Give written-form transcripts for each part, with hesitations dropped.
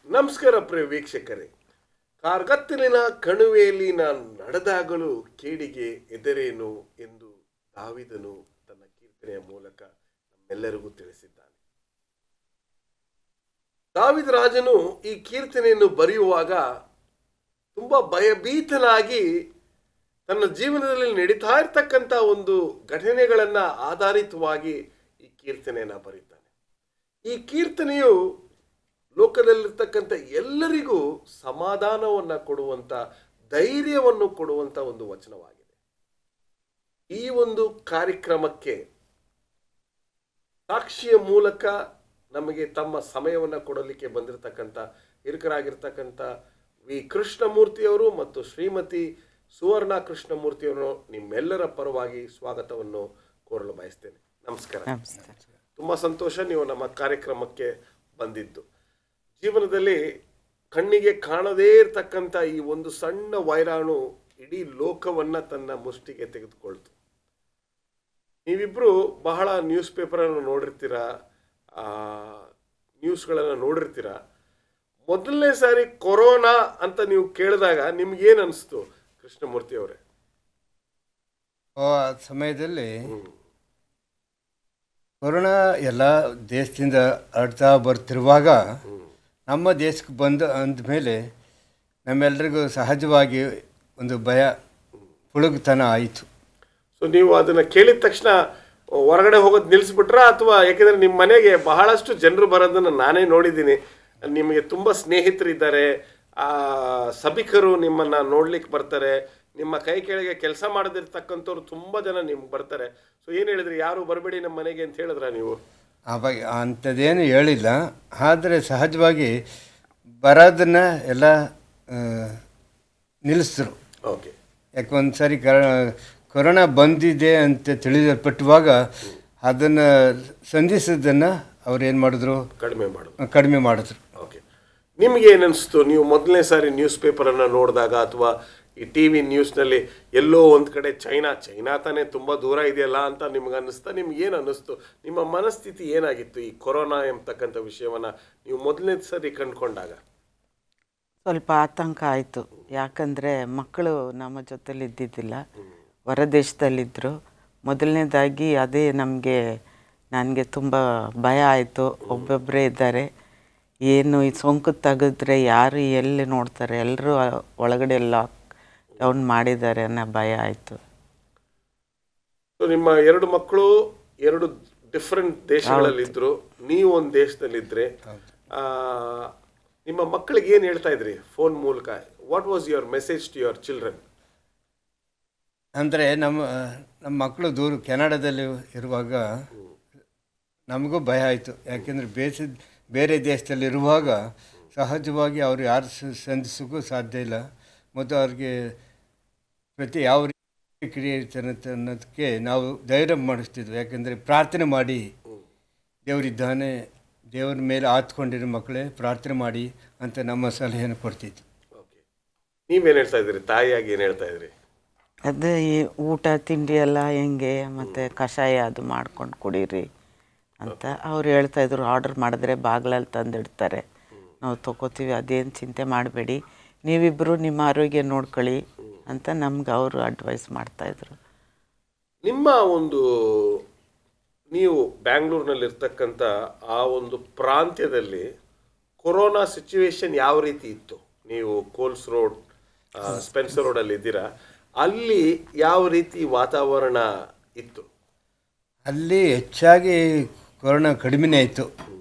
ನಮಸ್ಕಾರ ಪ್ರಿಯ ವೀಕ್ಷಕರೇ. ಕಾರ್ಗತ್ತಲಿನ ಕಣಿವೆಯಲ್ಲಿ ನಾನು ನಡೆದಾಗಲೂ ಕೇಡಿಗೆ ಎದರೇನು ಎಂದು ದಾವಿದನು ತನ್ನ ಕೀರ್ತನೆಯ ಮೂಲಕ ನಮ್ಮೆಲ್ಲರಿಗೂ ತಿಳಿಸಿದ್ದಾನೆ. ದಾವಿದ ರಾಜನು ಈ ಕೀರ್ತನೆಯನ್ನು ಬರೆಯುವಾಗ ತುಂಬಾ ಭಯಭೀತನಾಗಿ ತನ್ನ ಜೀವನದಲ್ಲಿ ನಡೀತಾ ಇರ್ತಕ್ಕಂಥ ಒಂದು ಘಟನೆಗಳನ್ನ ಆಧಾರಿತವಾಗಿ ಈ ಕೀರ್ತನೆಯನ್ನ ಬರೀತಾನೆ. ಈ ಕೀರ್ತನೆಯು ಲೋಕದಲ್ಲಿರ್ತಕ್ಕಂಥ ಎಲ್ಲರಿಗೂ ಸಮಾಧಾನವನ್ನು ಕೊಡುವಂಥ, ಧೈರ್ಯವನ್ನು ಕೊಡುವಂಥ ಒಂದು ವಚನವಾಗಿದೆ. ಈ ಒಂದು ಕಾರ್ಯಕ್ರಮಕ್ಕೆ ಸಾಕ್ಷಿಯ ಮೂಲಕ ನಮಗೆ ತಮ್ಮ ಸಮಯವನ್ನು ಕೊಡಲಿಕ್ಕೆ ಬಂದಿರತಕ್ಕಂಥ ಹಿರಿಕರಾಗಿರ್ತಕ್ಕಂಥ ವಿ ಕೃಷ್ಣಮೂರ್ತಿಯವರು ಮತ್ತು ಶ್ರೀಮತಿ ಸುವರ್ಣ ಕೃಷ್ಣಮೂರ್ತಿಯವರು ನಿಮ್ಮೆಲ್ಲರ ಪರವಾಗಿ ಸ್ವಾಗತವನ್ನು ಕೋರಲು ಬಯಸ್ತೇನೆ. ನಮಸ್ಕಾರ. ತುಂಬ ಸಂತೋಷ ನೀವು ನಮ್ಮ ಕಾರ್ಯಕ್ರಮಕ್ಕೆ ಬಂದಿದ್ದು. ಜೀವನದಲ್ಲಿ ಕಣ್ಣಿಗೆ ಕಾಣದೇ ಇರತಕ್ಕಂಥ ಈ ಒಂದು ಸಣ್ಣ ವೈರಾಣು ಇಡೀ ಲೋಕವನ್ನ ತನ್ನ ಮುಷ್ಟಿಗೆ ತೆಗೆದುಕೊಳ್ತು. ನೀವಿಬ್ರು ಬಹಳ ನ್ಯೂಸ್ ಪೇಪರನ್ನು ನೋಡಿರ್ತೀರಾ, ನ್ಯೂಸ್ಗಳನ್ನು ನೋಡಿರ್ತೀರಾ. ಮೊದಲನೇ ಸಾರಿ ಕೊರೋನಾ ಅಂತ ನೀವು ಕೇಳಿದಾಗ ನಿಮ್ಗೇನು ಅನಿಸ್ತು ಕೃಷ್ಣಮೂರ್ತಿ ಅವರೇ? ಆ ಸಮಯದಲ್ಲಿ ಕೊರೋನಾ ಎಲ್ಲ ದೇಶದಿಂದ ಹರಡ್ತಾ ಬರ್ತಿರುವಾಗ ನಮ್ಮ ದೇಶಕ್ಕೆ ಬಂದು ಅಂದಮೇಲೆ ನಮ್ಮೆಲ್ಲರಿಗೂ ಸಹಜವಾಗಿ ಒಂದು ಭಯ, ಪುಳುಗುತನ ಆಯಿತು. ಸೊ ನೀವು ಅದನ್ನು ಕೇಳಿದ ತಕ್ಷಣ ಹೊರಗಡೆ ಹೋಗೋದು ನಿಲ್ಲಿಸ್ಬಿಟ್ರಾ, ಅಥವಾ ಯಾಕೆಂದರೆ ನಿಮ್ಮ ಮನೆಗೆ ಬಹಳಷ್ಟು ಜನರು ಬರೋದನ್ನು ನಾನೇ ನೋಡಿದ್ದೀನಿ. ನಿಮಗೆ ತುಂಬ ಸ್ನೇಹಿತರಿದ್ದಾರೆ, ಸಭಿಕರು ನಿಮ್ಮನ್ನು ನೋಡ್ಲಿಕ್ಕೆ ಬರ್ತಾರೆ, ನಿಮ್ಮ ಕೈ ಕೆಳಗೆ ಕೆಲಸ ಮಾಡದಿರ್ತಕ್ಕಂಥವ್ರು ತುಂಬ ಜನ ನಿಮ್ಗೆ ಬರ್ತಾರೆ. ಸೊ ಏನು ಹೇಳಿದ್ರಿ, ಯಾರು ಬರಬೇಡಿ ನಮ್ಮ ಮನೆಗೆ ಅಂತ ಹೇಳಿದ್ರ ನೀವು? ಆವಾಗ ಅಂಥದ್ದೇನು ಹೇಳಿಲ್ಲ, ಆದರೆ ಸಹಜವಾಗಿ ಬರೋದನ್ನು ಎಲ್ಲ ನಿಲ್ಲಿಸಿದ್ರು. ಓಕೆ. ಯಾಕೆ ಒಂದು ಸಾರಿ ಕೊರೋನಾ ಬಂದಿದೆ ಅಂತ ತಿಳಿಯಲ್ಪಟ್ಟುವಾಗ ಅದನ್ನು ಸಂಧಿಸೋದನ್ನು ಅವ್ರು ಏನು ಮಾಡಿದ್ರು, ಕಡಿಮೆ ಮಾಡಿದ್ರು. ಓಕೆ. ನಿಮಗೆ ಏನನ್ನಿಸ್ತು ನೀವು ಮೊದಲನೇ ಸಾರಿ ನ್ಯೂಸ್ ಪೇಪರನ್ನು ನೋಡಿದಾಗ, ಅಥವಾ ಈ ಟಿ ವಿ ನ್ಯೂಸ್ನಲ್ಲಿ ಎಲ್ಲೋ ಒಂದು ಕಡೆ ಚೈನಾ ತಾನೇ ತುಂಬ ದೂರ ಇದೆಯಲ್ಲ ಅಂತ ನಿಮ್ಗೆ ಅನ್ನಿಸ್ತಾ? ನಿಮ್ಗೆ ಏನು ಅನ್ನಿಸ್ತು? ನಿಮ್ಮ ಮನಸ್ಥಿತಿ ಏನಾಗಿತ್ತು ಈ ಕೊರೋನಾ ಎಂಬತಕ್ಕಂಥ ವಿಷಯವನ್ನು ನೀವು ಮೊದಲನೇ ಸಾರಿ ಕಂಡುಕೊಂಡಾಗ? ಸ್ವಲ್ಪ ಆತಂಕ ಆಯಿತು. ಯಾಕಂದರೆ ಮಕ್ಕಳು ನಮ್ಮ ಜೊತೆಲಿ ಇದ್ದಿದ್ದಿಲ್ಲ, ಹೊರ ದೇಶದಲ್ಲಿದ್ದರು. ಮೊದಲನೇದಾಗಿ ಅದೇ ನನಗೆ ತುಂಬ ಭಯ ಆಯಿತು. ಒಬ್ಬೊಬ್ಬರೇ ಇದ್ದಾರೆ, ಏನು ಈ ಸೋಂಕು ತೆಗೆದ್ರೆ ಯಾರು ಎಲ್ಲಿ ನೋಡ್ತಾರೆ, ಎಲ್ಲರೂ ಒಳಗಡೆ ಲಾಕ್ ಡೌನ್ ಮಾಡಿದ್ದಾರೆ ಅನ್ನೋ ಭಯ ಆಯಿತು. ನಿಮ್ಮ ಎರಡು ಮಕ್ಕಳು ಎರಡು ಡಿಫ್ರೆಂಟ್ ದೇಶಗಳಲ್ಲಿದ್ದರು, ನೀವು ಒಂದು ದೇಶದಲ್ಲಿದ್ದರೆ. ನಿಮ್ಮ ಮಕ್ಕಳಿಗೆ ಏನು ಹೇಳ್ತಾ ಇದ್ರಿ ಫೋನ್ ಮೂಲಕ? What was your message to your children? ಅಂದರೆ ನಮ್ಮ ಮಕ್ಕಳು ದೂರ ಕೆನಡಾದಲ್ಲಿ ಇರುವಾಗ ನಮಗೂ ಭಯ ಆಯಿತು. ಯಾಕೆಂದರೆ ಬೇರೆ ದೇಶದಲ್ಲಿರುವಾಗ ಸಹಜವಾಗಿ ಅವರು ಯಾರು ಸಂಧಿಸೋಕ್ಕೂ ಸಾಧ್ಯ ಇಲ್ಲ, ಮತ್ತು ಅವ್ರಿಗೆ ಯಾವ ರೀತಿ ಕ್ರಿಯೆ ಇರ್ತಾರೆ ಅನ್ನೋದಕ್ಕೆ ನಾವು ಧೈರ್ಯ ಮಾಡಿಸ್ತಿದ್ವಿ. ಯಾಕೆಂದರೆ ಪ್ರಾರ್ಥನೆ ಮಾಡಿ, ದೇವರಿದ್ದಾನೆ, ದೇವ್ರ ಮೇಲೆ ಆತ್ಕೊಂಡಿರೋ ಮಕ್ಕಳೇ ಪ್ರಾರ್ಥನೆ ಮಾಡಿ ಅಂತ ನಮ್ಮ ಸಲಹೆಯನ್ನು ಕೊಡ್ತಿದ್ವಿ. ಓಕೆ. ನೀವೇನು ಹೇಳ್ತಾ ಇದ್ರಿ, ತಾಯಿಯಾಗಿ ಏನು ಹೇಳ್ತಾ ಇದ್ರಿ? ಅದೇ ಈ ಊಟ ತಿಂಡಿ ಎಲ್ಲ ಹೆಂಗೆ, ಮತ್ತು ಕಷಾಯ ಅದು ಮಾಡ್ಕೊಂಡು ಕುಡೀರಿ ಅಂತ ಅವ್ರು ಹೇಳ್ತಾಯಿದ್ರು. ಆರ್ಡರ್ ಮಾಡಿದ್ರೆ ಬಾಗಿಲಲ್ಲಿ ತಂದಿಡ್ತಾರೆ, ನಾವು ತೊಗೋತೀವಿ, ಅದೇನು ಚಿಂತೆ ಮಾಡಬೇಡಿ, ನೀವಿಬ್ಬರು ನಿಮ್ಮ ಆರೋಗ್ಯ ನೋಡ್ಕೊಳ್ಳಿ ಅಂತ ನಮ್ಗೆ ಅವರು ಅಡ್ವೈಸ್ ಮಾಡ್ತಾಯಿದ್ರು. ನಿಮ್ಮ ಒಂದು ನೀವು ಬ್ಯಾಂಗ್ಳೂರಿನಲ್ಲಿರ್ತಕ್ಕಂಥ ಆ ಒಂದು ಪ್ರಾಂತ್ಯದಲ್ಲಿ ಕೊರೋನಾ ಸಿಚುವೇಶನ್ ಯಾವ ರೀತಿ ಇತ್ತು? ನೀವು ಕೋಲ್ಸ್ ರೋಡ್, ಸ್ಪೆನ್ಸರ್ ರೋಡಲ್ಲಿ ಇದ್ದೀರಾ, ಅಲ್ಲಿ ಯಾವ ರೀತಿ ವಾತಾವರಣ ಇತ್ತು? ಅಲ್ಲಿ ಹೆಚ್ಚಾಗಿ ಕೊರೋನಾ ಕಡಿಮೆನೇ ಇತ್ತು.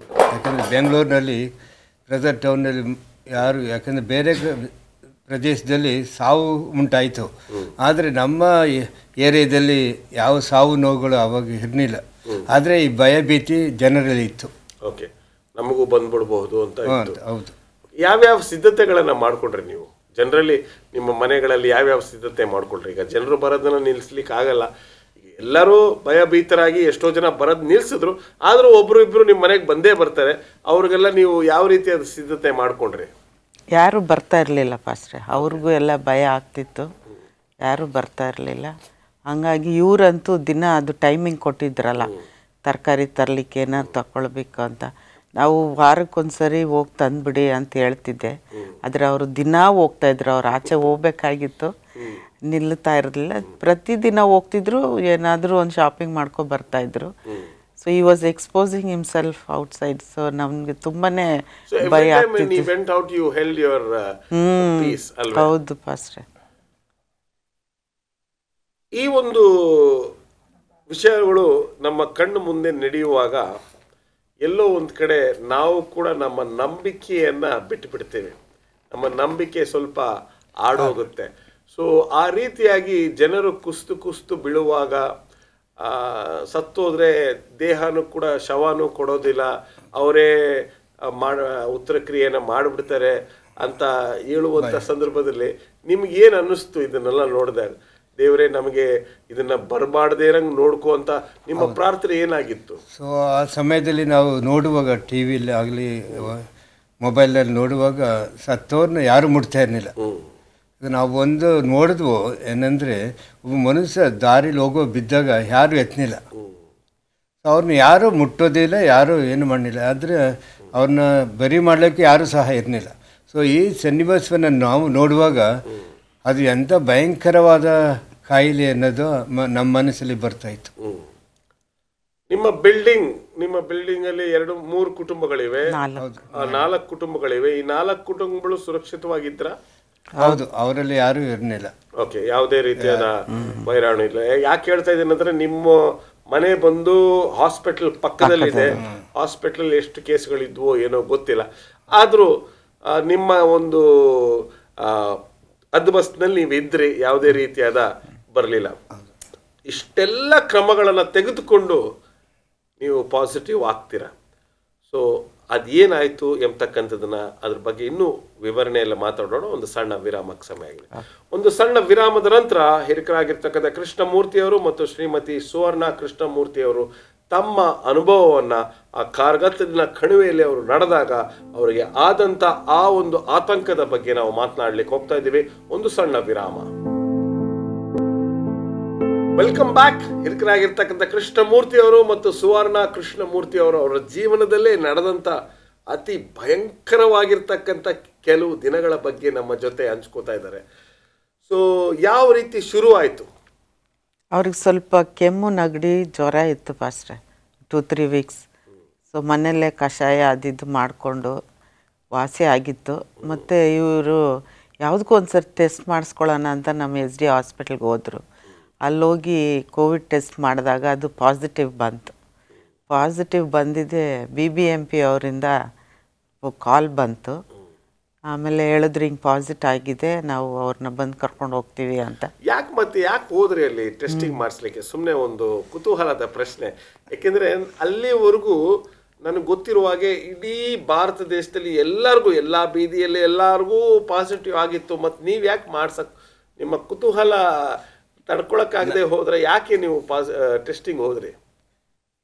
ಯಾಕಂದರೆ ಬೆಂಗಳೂರಿನಲ್ಲಿ ಪ್ರೆಸರ್ ಟೌನಲ್ಲಿ ಯಾಕಂದರೆ ಬೇರೆ ಪ್ರದೇಶದಲ್ಲಿ ಸಾವು ಉಂಟಾಯಿತು, ಆದರೆ ನಮ್ಮ ಏರಿಯಾದಲ್ಲಿ ಯಾವ ಸಾವು ನೋವುಗಳು ಆವಾಗ ಇರಲಿಲ್ಲ. ಆದರೆ ಈ ಭಯಭೀತಿ ಜನರಲ್ಲಿ ಇತ್ತು. ಓಕೆ, ನಮಗೂ ಬಂದ್ಬಿಡ್ಬಹುದು ಅಂತ. ಹೌದು. ಯಾವ್ಯಾವ ಸಿದ್ಧತೆಗಳನ್ನು ಮಾಡಿಕೊಂಡ್ರಿ ನೀವು? ಜನರಲ್ಲಿ ನಿಮ್ಮ ಮನೆಗಳಲ್ಲಿ ಯಾವ್ಯಾವ ಸಿದ್ಧತೆ ಮಾಡಿಕೊಂಡ್ರಿ? ಈಗ ಜನರು ಬರೋದನ್ನು ನಿಲ್ಲಿಸ್ಲಿಕ್ಕೆ ಆಗಲ್ಲ, ಎಲ್ಲರೂ ಭಯಭೀತರಾಗಿ ಎಷ್ಟೋ ಜನ ಬರೋದು ನಿಲ್ಲಿಸಿದ್ರು, ಆದರೂ ಒಬ್ಬರು ಇಬ್ಬರು ನಿಮ್ಮ ಮನೆಗೆ ಬಂದೇ ಬರ್ತಾರೆ. ಅವ್ರಿಗೆಲ್ಲ ನೀವು ಯಾವ ರೀತಿಯಾದ ಸಿದ್ಧತೆ ಮಾಡಿಕೊಂಡ್ರಿ? ಯಾರೂ ಬರ್ತಾ ಇರಲಿಲ್ಲ ಪಾಸ್ಟ್ರೆ, ಅವ್ರಿಗೂ ಎಲ್ಲ ಭಯ ಆಗ್ತಿತ್ತು, ಯಾರೂ ಬರ್ತಾ ಇರಲಿಲ್ಲ. ಹಂಗಾಗಿ ಇವರಂತೂ ದಿನ ಅದು ಟೈಮಿಂಗ್ ಕೊಟ್ಟಿದ್ರಲ್ಲ, ತರಕಾರಿ ತರಲಿಕ್ಕೆ ಏನಾರು ತಗೊಳ್ಬೇಕು ಅಂತ, ನಾವು ವಾರಕ್ಕೊಂದ್ಸರಿ ಹೋಗಿ ತಂದುಬಿಡಿ ಅಂತ ಹೇಳ್ತಿದ್ದೆ. ಆದರೆ ಅವರು ದಿನ ಹೋಗ್ತಾಯಿದ್ರು. ಅವ್ರು ಆಚೆ ಹೋಗ್ಬೇಕಾಗಿತ್ತು, ನಿಲ್ತಾ ಇರಲಿಲ್ಲ. ಪ್ರತಿದಿನ ಹೋಗ್ತಿದ್ರು, ಏನಾದರೂ ಒಂದು ಶಾಪಿಂಗ್ ಮಾಡ್ಕೊಂಡು ಬರ್ತಾಯಿದ್ರು. ಸೊ ಈ was exposing himself outside. So ನಮಗೆ ತುಂಬಾ ಭಯ ಆಗ್ತಿತ್ತು. ಹೌದು ಪಾಸ್ಟ್ರೆ. ಈ ಒಂದು ವಿಷಯಗಳು ನಮ್ಮ ಕಣ್ಣು ಮುಂದೆ ನಡೆಯುವಾಗ ಎಲ್ಲೋ ಒಂದು ಕಡೆ ನಾವು ಕೂಡ ನಮ್ಮ ನಂಬಿಕೆಯನ್ನು ಬಿಟ್ಟುಬಿಡ್ತೇವೆ. ನಮ್ಮ ನಂಬಿಕೆ ಸ್ವಲ್ಪ ಆಡೋಗುತ್ತೆ. ಸೊ ಆ ರೀತಿಯಾಗಿ ಜನರು ಕುಸ್ತು ಬೀಳುವಾಗ ಸತ್ತೋದ್ರೆ ದೇಹನೂ ಕೂಡ ಶವನೂ ಕೊಡೋದಿಲ್ಲ, ಅವರೇ ಉತ್ತರ ಕ್ರಿಯೆಯನ್ನು ಮಾಡಿಬಿಡ್ತಾರೆ ಅಂತ ಹೇಳುವಂಥ ಸಂದರ್ಭದಲ್ಲಿ ನಿಮ್ಗೇನು ಅನ್ನಿಸ್ತು ಇದನ್ನೆಲ್ಲ ನೋಡಿದಾಗ? ದೇವರೇ ನಮಗೆ ಇದನ್ನು ಬರಬಾರ್ದೇ ಇರಂಗೆ ನೋಡ್ಕೋ ಅಂತ ನಿಮ್ಮ ಪ್ರಾರ್ಥನೆ ಏನಾಗಿತ್ತು? ಸೊ ಆ ಸಮಯದಲ್ಲಿ ನಾವು ನೋಡುವಾಗ ಟಿ ವಿಲಿ ಆಗಲಿ ಮೊಬೈಲಲ್ಲಿ ನೋಡುವಾಗ ಸತ್ತೋರ್ನ ಯಾರು ಮುಟ್ತಾ ಇರಲಿಲ್ಲ. ನಾವು ಒಂದು ನೋಡಿದ್ವು ಏನಂದರೆ, ಒಬ್ಬ ಮನುಷ್ಯ ದಾರಿಲಿ ಹೋಗೋ ಬಿದ್ದಾಗ ಯಾರು ಎತ್ತನಿಲ್ಲ, ಅವ್ರನ್ನ ಯಾರೂ ಮುಟ್ಟೋದಿಲ್ಲ, ಯಾರೂ ಏನು ಮಾಡಲಿಲ್ಲ. ಆದರೆ ಅವ್ರನ್ನ ಬರಿ ಮಾಡಲಿಕ್ಕೆ ಯಾರೂ ಸಹ ಇರಲಿಲ್ಲ. ಸೊ ಈ ಸನ್ನಿವೇಶವನ್ನು ನಾವು ನೋಡುವಾಗ ಅದು ಎಂಥ ಭಯಂಕರವಾದ ಕಾಯಿಲೆ ಅನ್ನೋದು ನಮ್ಮ ಮನಸ್ಸಲ್ಲಿ ಬರ್ತಾಯಿತ್ತು. ನಿಮ್ಮ ಬಿಲ್ಡಿಂಗ್ ಅಲ್ಲಿ 2-3 ಕುಟುಂಬಗಳಿವೆ, 4 ಕುಟುಂಬಗಳಿವೆ. ಈ 4 ಕುಟುಂಬಗಳು ಸುರಕ್ಷಿತವಾಗಿದ್ರ? ಹೌದು, ಅವರಲ್ಲಿ ಯಾರೂ ಇರಲಿಲ್ಲ. ಓಕೆ, ಯಾವುದೇ ರೀತಿಯಾದ ವೈರಾಣು ಇಲ್ಲ. ಯಾಕೆ ಹೇಳ್ತಾ ಇದ್ದೀನಿ ಅಂದ್ರೆ, ನಿಮ್ಮ ಮನೆ ಬಂದು ಹಾಸ್ಪಿಟಲ್ ಪಕ್ಕದಲ್ಲಿದೆ. ಹಾಸ್ಪಿಟಲ್ ಎಷ್ಟು ಕೇಸ್ಗಳಿದ್ವೋ ಏನೋ ಗೊತ್ತಿಲ್ಲ. ಆದರೂ ನಿಮ್ಮ ಒಂದು ಹದ್ಬಸ್ನಲ್ಲಿ ನೀವು ಇದ್ರಿ, ಯಾವುದೇ ರೀತಿಯಾದ ಬರಲಿಲ್ಲ. ಇಷ್ಟೆಲ್ಲ ಕ್ರಮಗಳನ್ನು ತೆಗೆದುಕೊಂಡು ನೀವು ಪಾಸಿಟಿವ್ ಆಗ್ತೀರ. ಸೊ ಅದೇನಾಯಿತು ಎಂಬತಕ್ಕಂಥದ್ದನ್ನು ಅದ್ರ ಬಗ್ಗೆ ಇನ್ನೂ ವಿವರಣೆ ಎಲ್ಲ ಮಾತಾಡೋಣ. ಒಂದು ಸಣ್ಣ ವಿರಾಮಕ್ಕೆ ಸಮಯ ಆಗಿದೆ. ಒಂದು ಸಣ್ಣ ವಿರಾಮದ ನಂತರ ಹಿರಿಕರಾಗಿರ್ತಕ್ಕಂಥ ಕೃಷ್ಣಮೂರ್ತಿಯವರು ಮತ್ತು ಶ್ರೀಮತಿ ಸುವರ್ಣ ಕೃಷ್ಣಮೂರ್ತಿಯವರು ತಮ್ಮ ಅನುಭವವನ್ನು ಆ ಕಾರ್ಗತ್ತಲಿನ ಕಣಿವೆಯಲ್ಲಿ ಅವರು ನಡೆದಾಗ ಅವರಿಗೆ ಆದಂಥ ಆ ಒಂದು ಆತಂಕದ ಬಗ್ಗೆ ನಾವು ಮಾತನಾಡಲಿಕ್ಕೆ ಹೋಗ್ತಾ ಇದ್ದೀವಿ. ಒಂದು ಸಣ್ಣ ವಿರಾಮ. Welcome back. ಹಿರಿಕರಾಗಿರ್ತಕ್ಕಂಥ ಕೃಷ್ಣಮೂರ್ತಿಯವರು ಮತ್ತು ಸುವರ್ಣ ಕೃಷ್ಣಮೂರ್ತಿಯವರು ಅವರ ಜೀವನದಲ್ಲೇ ನಡೆದಂಥ ಅತಿ ಭಯಂಕರವಾಗಿರ್ತಕ್ಕಂಥ ಕೆಲವು ದಿನಗಳ ಬಗ್ಗೆ ನಮ್ಮ ಜೊತೆ ಹಂಚ್ಕೋತಾ ಇದ್ದಾರೆ. ಸೊ ಯಾವ ರೀತಿ ಶುರು ಆಯಿತು? ಅವ್ರಿಗೆ ಸ್ವಲ್ಪ ಕೆಮ್ಮು, ನೆಗಡಿ, ಜ್ವರ ಇತ್ತು ಪಾಸ್ಟ್ರೆ, 2-3 ವೀಕ್ಸ್. ಸೊ ಮನೆಯಲ್ಲೇ ಕಷಾಯ ಅದಿದ್ದು ಮಾಡಿಕೊಂಡು ವಾಸಿ ಆಗಿತ್ತು. ಮತ್ತು ಇವರು ಯಾವುದಕ್ಕೂ ಒಂದು ಸರಿ ಟೆಸ್ಟ್ ಮಾಡಿಸ್ಕೊಳ್ಳೋಣ ಅಂತ ನಮ್ಮ SD ಹಾಸ್ಪಿಟ್ಲ್ಗೆ ಹೋದರು. ಅಲ್ಲೋಗಿ ಕೋವಿಡ್ ಟೆಸ್ಟ್ ಮಾಡಿದಾಗ ಅದು ಪಾಸಿಟಿವ್ ಬಂತು. ಪಾಸಿಟಿವ್ ಬಂದಿದೆ. BBMP ಅವರಿಂದ ಕಾಲ್ ಬಂತು. ಆಮೇಲೆ ಹೇಳಿದ್ರು ಹಿಂಗೆ ಪಾಸಿಟಿವ್ ಆಗಿದೆ, ನಾವು ಅವ್ರನ್ನ ಬಂದು ಕರ್ಕೊಂಡು ಹೋಗ್ತೀವಿ ಅಂತ. ಯಾಕೆ ಹೋದ್ರಿ ಅಲ್ಲಿ ಟೆಸ್ಟಿಂಗ್ ಮಾಡಿಸ್ಲಿಕ್ಕೆ? ಸುಮ್ಮನೆ ಒಂದು ಕುತೂಹಲದ ಪ್ರಶ್ನೆ. ಯಾಕೆಂದರೆ ಅಲ್ಲಿವರೆಗೂ ನನಗೆ ಗೊತ್ತಿರುವ ಹಾಗೆ ಇಡೀ ಭಾರತ ದೇಶದಲ್ಲಿ ಎಲ್ಲರಿಗೂ, ಎಲ್ಲ ಬೀದಿಯಲ್ಲಿ ಎಲ್ಲರಿಗೂ ಪಾಸಿಟಿವ್ ಆಗಿತ್ತು. ಮತ್ತು ನೀವು ಯಾಕೆ ಮಾಡ್ಸಕ್ಕೆ, ನಿಮ್ಮ ಕುತೂಹಲ ತಡ್ಕೊಳಕ್ಕಾಗದೆ ಹೋದರೆ ಯಾಕೆ ನೀವು ಟೆಸ್ಟಿಂಗ್ ಹೋದ್ರಿ?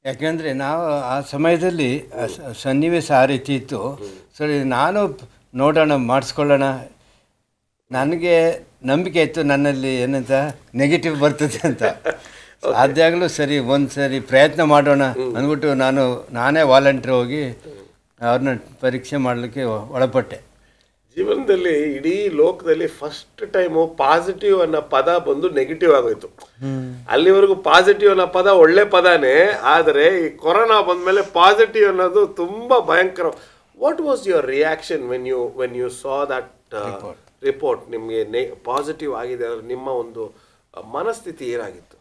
ಯಾಕೆಂದರೆ ನಾವು ಆ ಸಮಯದಲ್ಲಿ ಸನ್ನಿವೇಶ ಆ ರೀತಿ ಇತ್ತು. ಸರಿ, ನಾನು ನೋಡೋಣ, ಮಾಡಿಸ್ಕೊಳ್ಳೋಣ. ನನಗೆ ನಂಬಿಕೆ ಇತ್ತು ನನ್ನಲ್ಲಿ ಏನಂತ ನೆಗೆಟಿವ್ ಬರ್ತದೆ ಅಂತ. ಅದಾಗಲೂ ಸರಿ, ಒಂದು ಸರಿ ಪ್ರಯತ್ನ ಮಾಡೋಣ ಅಂದ್ಬಿಟ್ಟು ನಾನೇ ವಾಲಂಟಿಯರ್ ಹೋಗಿ ಅವ್ರನ್ನ ಪರೀಕ್ಷೆ ಮಾಡಲಿಕ್ಕೆ ಒಳಪಟ್ಟೆ. ಜೀವನದಲ್ಲಿ ಇಡೀ ಲೋಕದಲ್ಲಿ ಫಸ್ಟ್ ಟೈಮು ಪಾಸಿಟಿವ್ ಅನ್ನೋ ಪದ ಬಂದು ನೆಗೆಟಿವ್ ಆಗೋಯ್ತು. ಅಲ್ಲಿವರೆಗೂ ಪಾಸಿಟಿವ್ ಅನ್ನೋ ಪದ ಒಳ್ಳೆ ಪದನೇ, ಆದರೆ ಈ ಕೊರೋನಾ ಬಂದಮೇಲೆ ಪಾಸಿಟಿವ್ ಅನ್ನೋದು ತುಂಬ ಭಯಂಕರ. What was your reaction when you saw that report? ನಿಮಗೆ ಪಾಸಿಟಿವ್ ಆಗಿದೆ ಅಂದರೆ ನಿಮ್ಮ ಒಂದು ಮನಸ್ಥಿತಿ ಏನಾಗಿತ್ತು?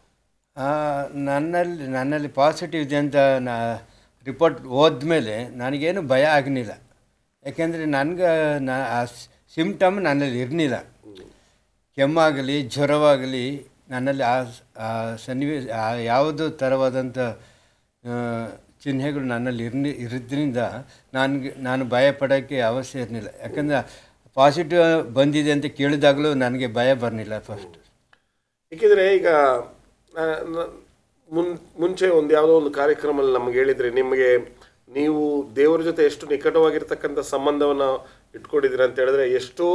ನನ್ನಲ್ಲಿ ಪಾಸಿಟಿವ್ ಇದೆ ಅಂತ ರಿಪೋರ್ಟ್ ಹೋದ್ಮೇಲೆ ನನಗೇನು ಭಯ ಆಗಲಿಲ್ಲ. ಯಾಕೆಂದರೆ ನನಗೆ ಆ ಸಿಮ್ಟಮ್ ನನ್ನಲ್ಲಿ ಇರಲಿಲ್ಲ. ಕೆಮ್ಮಾಗಲಿ ಜ್ವರವಾಗಲಿ ನನ್ನಲ್ಲಿ ಆ ಸನ್ನಿವೇಶ ಯಾವುದು ಥರವಾದಂಥ ಚಿಹ್ನೆಗಳು ನನ್ನಲ್ಲಿ ಇರೋದ್ರಿಂದ ನಾನು ಭಯ ಪಡೋಕ್ಕೆ ಅವಶ್ಯ ಇರಲಿಲ್ಲ. ಯಾಕಂದರೆ ಪಾಸಿಟಿವ್ ಬಂದಿದೆ ಅಂತ ಕೇಳಿದಾಗಲೂ ನನಗೆ ಭಯ ಬರಲಿಲ್ಲ ಫಸ್ಟ್. ಏಕೆಂದರೆ ಈಗ ಮುಂಚೆ ಯಾವುದೋ ಒಂದು ಕಾರ್ಯಕ್ರಮದಲ್ಲಿ ನಮಗೆ ಹೇಳಿದರೆ, ನೀವು ದೇವರ ಜೊತೆ ಎಷ್ಟು ನಿಕಟವಾಗಿರ್ತಕ್ಕಂಥ ಸಂಬಂಧವನ್ನು ಇಟ್ಕೊಂಡಿದ್ದೀರ ಅಂತ ಹೇಳಿದ್ರೆ, ಎಷ್ಟೋ